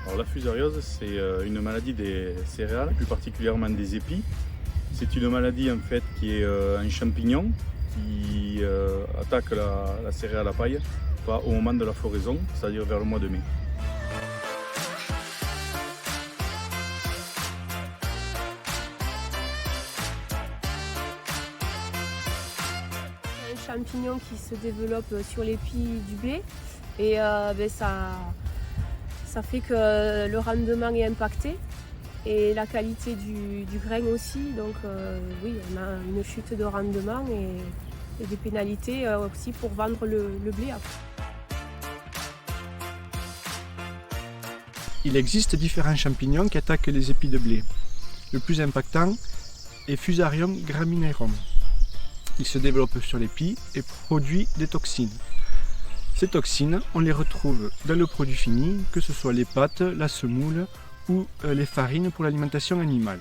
Alors, la fusariose, c'est une maladie des céréales, plus particulièrement des épis. C'est une maladie en fait qui est un champignon qui attaque la céréale à paille au moment de la floraison, c'est-à-dire vers le mois de mai. Un champignon qui se développe sur l'épi du blé et ça fait que le rendement est impacté et la qualité du grain aussi. Donc oui, on a une chute de rendement et des pénalités aussi pour vendre le blé après. Il existe différents champignons qui attaquent les épis de blé. Le plus impactant est Fusarium graminearum. Il se développe sur l'épi et produit des toxines. Ces toxines, on les retrouve dans le produit fini, que ce soit les pâtes, la semoule ou les farines pour l'alimentation animale.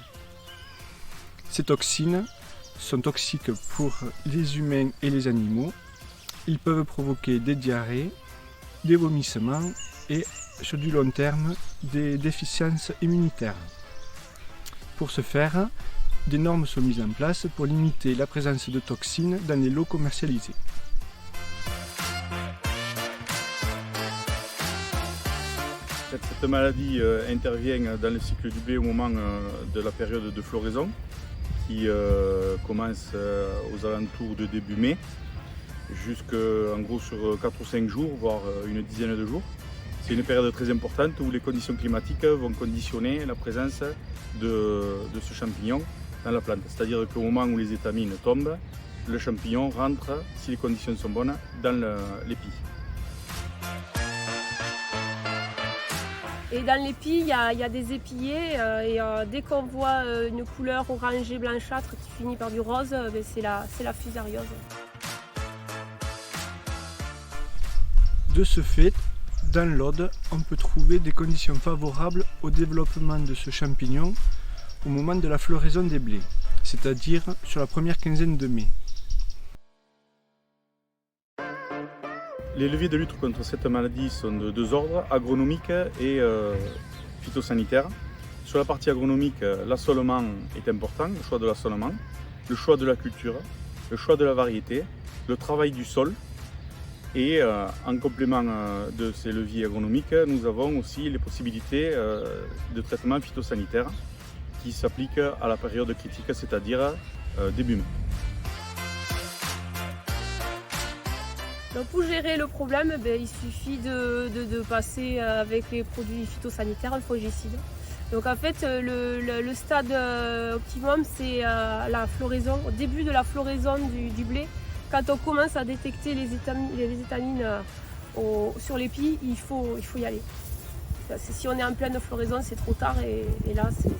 Ces toxines sont toxiques pour les humains et les animaux. Ils peuvent provoquer des diarrhées, des vomissements et sur du long terme des déficiences immunitaires. Pour ce faire, des normes sont mises en place pour limiter la présence de toxines dans les lots commercialisés. Cette maladie intervient dans le cycle du blé au moment de la période de floraison qui commence aux alentours de début mai jusqu'en gros sur 4 ou 5 jours, voire une dizaine de jours. C'est une période très importante où les conditions climatiques vont conditionner la présence de ce champignon dans la plante. C'est-à-dire qu'au moment où les étamines tombent, le champignon rentre, si les conditions sont bonnes, dans l'épi. Et dans l'épi, il y a des épillets et dès qu'on voit une couleur orangée blanchâtre qui finit par du rose, c'est la fusariose. De ce fait, dans l'Aude, on peut trouver des conditions favorables au développement de ce champignon au moment de la floraison des blés, c'est-à-dire sur la première quinzaine de mai. Les leviers de lutte contre cette maladie sont de deux ordres, agronomique et phytosanitaire. Sur la partie agronomique, l'assolement est important, le choix de l'assolement, le choix de la culture, le choix de la variété, le travail du sol. Et en complément de ces leviers agronomiques, nous avons aussi les possibilités de traitement phytosanitaire qui s'appliquent à la période critique, c'est-à-dire début mai. Donc pour gérer le problème, il suffit de passer avec les produits phytosanitaires, fongicides. Donc en fait, le stade optimum, c'est la floraison, au début de la floraison du blé. Quand on commence à détecter les étamines sur l'épi, il faut y aller. Si on est en pleine floraison, c'est trop tard et là, c'est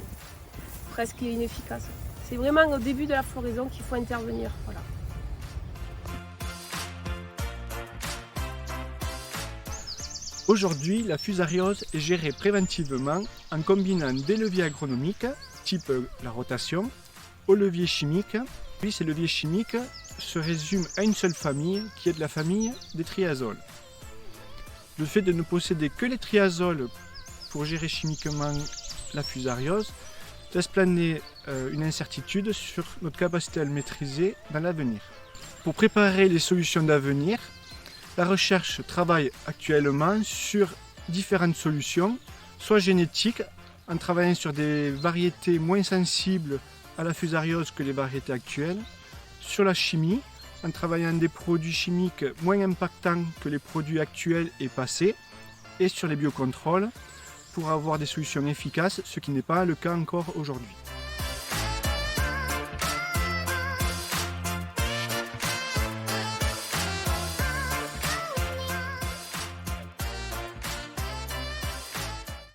presque inefficace. C'est vraiment au début de la floraison qu'il faut intervenir. Voilà. Aujourd'hui, la fusariose est gérée préventivement en combinant des leviers agronomiques, type la rotation, aux leviers chimiques. Puis ces leviers chimiques se résument à une seule famille, qui est de la famille des triazoles. Le fait de ne posséder que les triazoles pour gérer chimiquement la fusariose laisse planer une incertitude sur notre capacité à le maîtriser dans l'avenir. Pour préparer les solutions d'avenir, la recherche travaille actuellement sur différentes solutions, soit génétiques, en travaillant sur des variétés moins sensibles à la fusariose que les variétés actuelles, sur la chimie, en travaillant des produits chimiques moins impactants que les produits actuels et passés, et sur les biocontrôles, pour avoir des solutions efficaces, ce qui n'est pas le cas encore aujourd'hui.